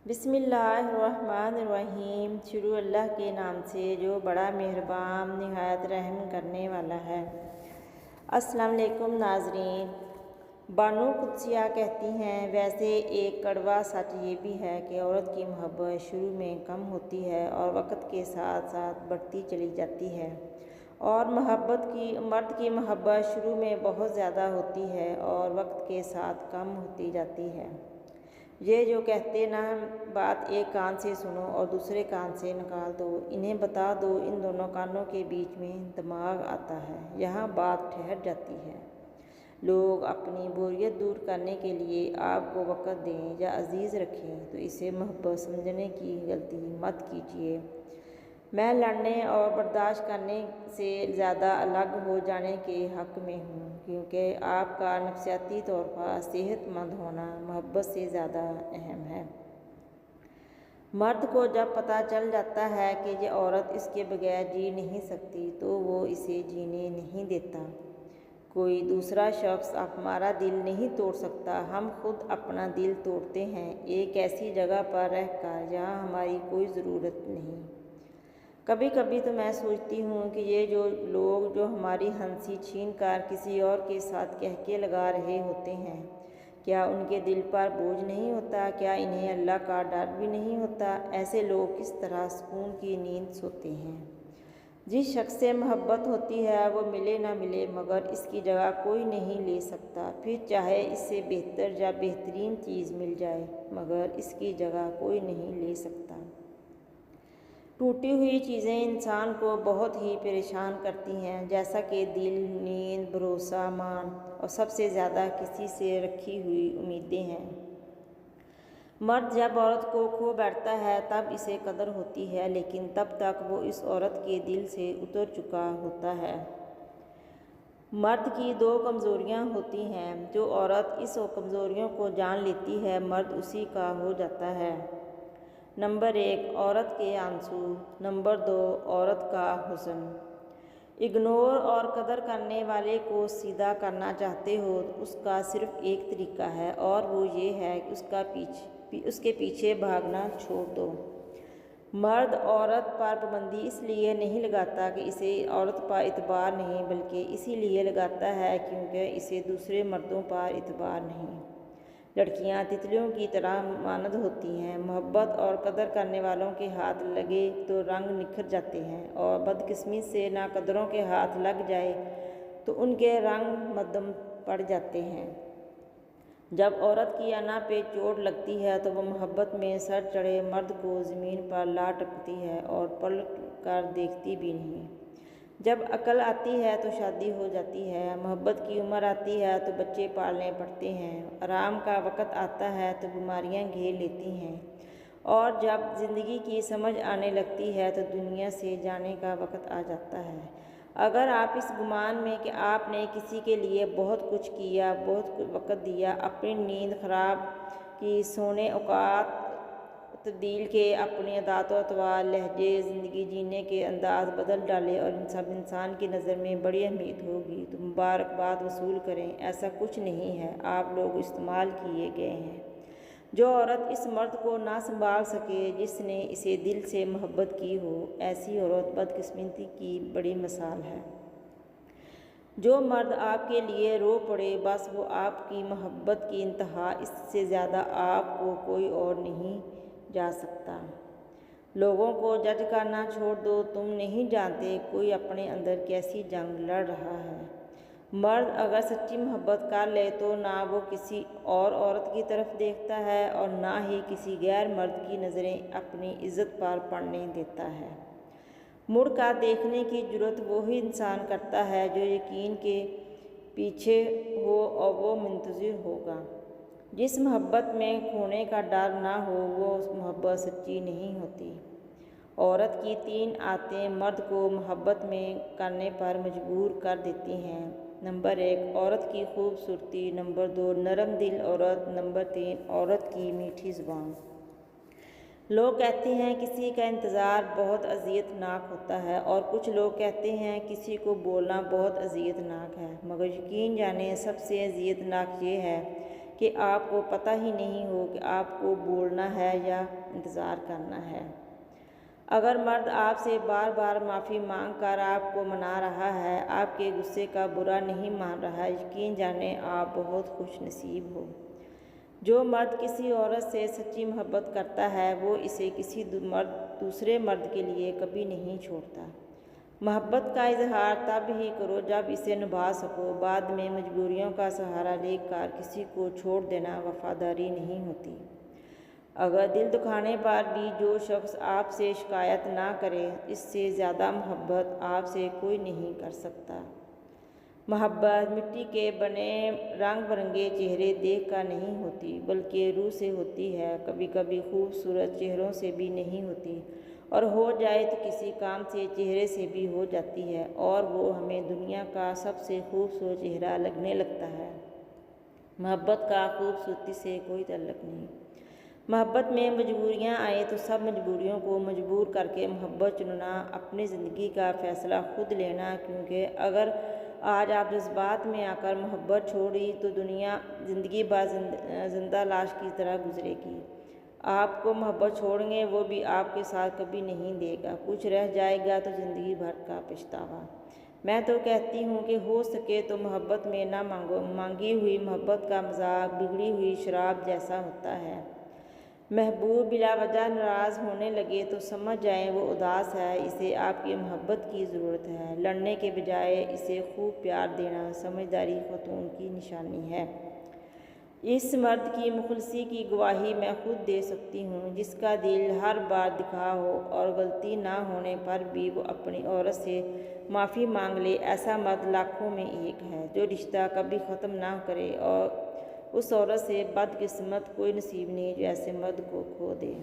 बिस्मिल्लाहिर्रहमानिर्रहीम। शुरू अल्लाह के नाम से जो बड़ा मेहरबान निहायत रहम करने वाला है। अस्सलाम वालेकुम नाज़रीन। बानो कुद्सिया कहती हैं, वैसे एक कड़वा सच ये भी है कि औरत की मोहब्बत शुरू में कम होती है और वक्त के साथ साथ बढ़ती चली जाती है, और मर्द की मोहब्बत शुरू में बहुत ज़्यादा होती है और वक्त के साथ कम होती जाती है। ये जो कहते ना, बात एक कान से सुनो और दूसरे कान से निकाल दो, इन्हें बता दो, इन दोनों कानों के बीच में दिमाग आता है, यहाँ बात ठहर जाती है। लोग अपनी बोरियत दूर करने के लिए आपको वक़्त दें या अजीज़ रखें तो इसे मोहब्बत समझने की गलती मत कीजिए। मैं लड़ने और बर्दाश्त करने से ज़्यादा अलग हो जाने के हक़ में हूँ, क्योंकि आपका नफसियाती तौर पर सेहतमंद होना मोहब्बत से ज़्यादा अहम है। मर्द को जब पता चल जाता है कि ये औरत इसके बगैर जी नहीं सकती तो वो इसे जीने नहीं देता। कोई दूसरा शख्स हमारा दिल नहीं तोड़ सकता, हम खुद अपना दिल तोड़ते हैं एक ऐसी जगह पर रहकर जहाँ हमारी कोई ज़रूरत नहीं। कभी कभी तो मैं सोचती हूँ कि ये जो लोग जो हमारी हंसी छीन कर किसी और के साथ कहके लगा रहे होते हैं, क्या उनके दिल पर बोझ नहीं होता? क्या इन्हें अल्लाह का डर भी नहीं होता? ऐसे लोग किस तरह सुकून की नींद सोते हैं? जिस शख्स से मोहब्बत होती है वो मिले ना मिले मगर इसकी जगह कोई नहीं ले सकता, फिर चाहे इससे बेहतर या बेहतरीन चीज़ मिल जाए मगर इसकी जगह कोई नहीं ले सकता। टूटी हुई चीज़ें इंसान को बहुत ही परेशान करती हैं, जैसा कि दिल, नींद, भरोसा, मान और सबसे ज़्यादा किसी से रखी हुई उम्मीदें हैं। मर्द जब औरत को खो बैठता है तब इसे कदर होती है, लेकिन तब तक वो इस औरत के दिल से उतर चुका होता है। मर्द की दो कमज़ोरियाँ होती हैं, जो औरत इस कमज़ोरियों को जान लेती है मर्द उसी का हो जाता है। नंबर 1, औरत के आंसू। नंबर 2, औरत का हुस्न। इग्नोर और कदर करने वाले को सीधा करना चाहते हो तो उसका सिर्फ एक तरीका है और वो ये है कि उसके पीछे भागना छोड़ दो। मर्द औरत पर पाबंदी इसलिए नहीं लगाता कि इसे औरत पर इतबार नहीं, बल्कि इसीलिए लगाता है क्योंकि इसे दूसरे मर्दों पर इतबार नहीं। लड़कियां तितलियों की तरह मानद होती हैं, मोहब्बत और कदर करने वालों के हाथ लगे तो रंग निखर जाते हैं और बदकिस्मती से नाकदरों के हाथ लग जाए तो उनके रंग मध्यम पड़ जाते हैं। जब औरत की अना पे चोट लगती है तो वह मोहब्बत में सर चढ़े मर्द को ज़मीन पर ला टपकती है और पलट कर देखती भी नहीं। जब अकल आती है तो शादी हो जाती है, मोहब्बत की उम्र आती है तो बच्चे पालने पड़ते हैं, आराम का वक़्त आता है तो बीमारियां घेर लेती हैं, और जब ज़िंदगी की समझ आने लगती है तो दुनिया से जाने का वक़्त आ जाता है। अगर आप इस गुमान में कि आपने किसी के लिए बहुत कुछ किया, बहुत वक़्त दिया, अपनी नींद ख़राब की, सोने औकात तब्दील के, अपने आदत अतवार, लहजे, ज़िंदगी जीने के अंदाज बदल डाले और सब इंसान की नज़र में बड़ी अहमियत होगी तो मुबारकबाद वसूल करें। ऐसा कुछ नहीं है, आप लोग इस्तेमाल किए गए हैं। जो औरत इस मर्द को ना संभाल सके जिसने इसे दिल से मोहब्बत की हो, ऐसी औरत बदकिस्मती की बड़ी मिसाल है। जो मर्द आपके लिए रो पड़े बस वो आपकी मोहब्बत की इंतहा, इससे ज़्यादा आपको कोई और नहीं जा सकता। लोगों को जज करना छोड़ दो, तुम नहीं जानते कोई अपने अंदर कैसी जंग लड़ रहा है। मर्द अगर सच्ची मोहब्बत कर ले तो ना वो किसी और औरत की तरफ देखता है और ना ही किसी गैर मर्द की नज़रें अपनी इज्जत पर पड़ने देता है। मुड़ कर देखने की जुर्रत वही इंसान करता है जो यकीन के पीछे हो और वो मुंतज़िर होगा। जिस मोहब्बत में खोने का डर ना हो वो मोहब्बत सच्ची नहीं होती। औरत की 3 आदतें मर्द को मोहब्बत में करने पर मजबूर कर देती हैं। नंबर 1, औरत की खूबसूरती। नंबर 2, नरम दिल औरत। नंबर 3, औरत की मीठी ज़ुबान। लोग कहते हैं किसी का इंतज़ार बहुत अज़ियतनाक होता है और कुछ लोग कहते हैं किसी को बोलना बहुत अज़ियतनाक है, मगर यकीन जाने सबसे अज़ियतनाक ये है कि आपको पता ही नहीं हो कि आपको बोलना है या इंतज़ार करना है। अगर मर्द आपसे बार बार माफ़ी मांग कर आपको मना रहा है, आपके गुस्से का बुरा नहीं मान रहा, यकीन जाने आप बहुत खुश नसीब हो। जो मर्द किसी औरत से सच्ची मोहब्बत करता है वो इसे किसी दूसरे मर्द के लिए कभी नहीं छोड़ता। मोहब्बत का इजहार तब ही करो जब इसे निभा सको। बाद में मजबूरियों का सहारा लेकर किसी को छोड़ देना वफादारी नहीं होती। अगर दिल दुखाने पर भी जो शख्स आपसे शिकायत ना करे, इससे ज़्यादा मोहब्बत आपसे कोई नहीं कर सकता। मोहब्बत मिट्टी के बने रंग बिरंगे चेहरे देख कर नहीं होती, बल्कि रूह से होती है। कभी कभी खूबसूरत चेहरों से भी नहीं होती, और हो जाए तो किसी काम से चेहरे से भी हो जाती है, और वो हमें दुनिया का सबसे खूबसूरत चेहरा लगने लगता है। मोहब्बत का खूबसूरती से कोई ताल्लुक़ नहीं। मोहब्बत में मजबूरियाँ आए तो सब मजबूरियों को मजबूर करके मोहब्बत चुनना, अपनी ज़िंदगी का फ़ैसला खुद लेना। क्योंकि अगर आज आप जज्बात में आकर मोहब्बत छोड़ी तो दुनिया ज़िंदगी भर जिंदा लाश की तरह गुजरेगी। आपको मोहब्बत छोड़ेंगे वो भी आपके साथ कभी नहीं देगा, कुछ रह जाएगा तो ज़िंदगी भर का पछतावा। मैं तो कहती हूँ कि हो सके तो मोहब्बत में ना मांगो। मांगी हुई मोहब्बत का मजाक बिगड़ी हुई शराब जैसा होता है। महबूब बिला वजह नाराज़ होने लगे तो समझ जाएं वो उदास है, इसे आपकी मोहब्बत की ज़रूरत है। लड़ने के बजाय इसे खूब प्यार देना समझदारी ख़तून की निशानी है। इस मर्द की मुखलसी की गवाही मैं खुद दे सकती हूँ, जिसका दिल हर बार दिखा हो और गलती ना होने पर भी वो अपनी औरत से माफ़ी मांग ले। ऐसा मर्द लाखों में एक है जो रिश्ता कभी ख़त्म ना करे, और उस औरत से बदकिस्मत कोई नसीब नहीं जो ऐसे मर्द को खो दे।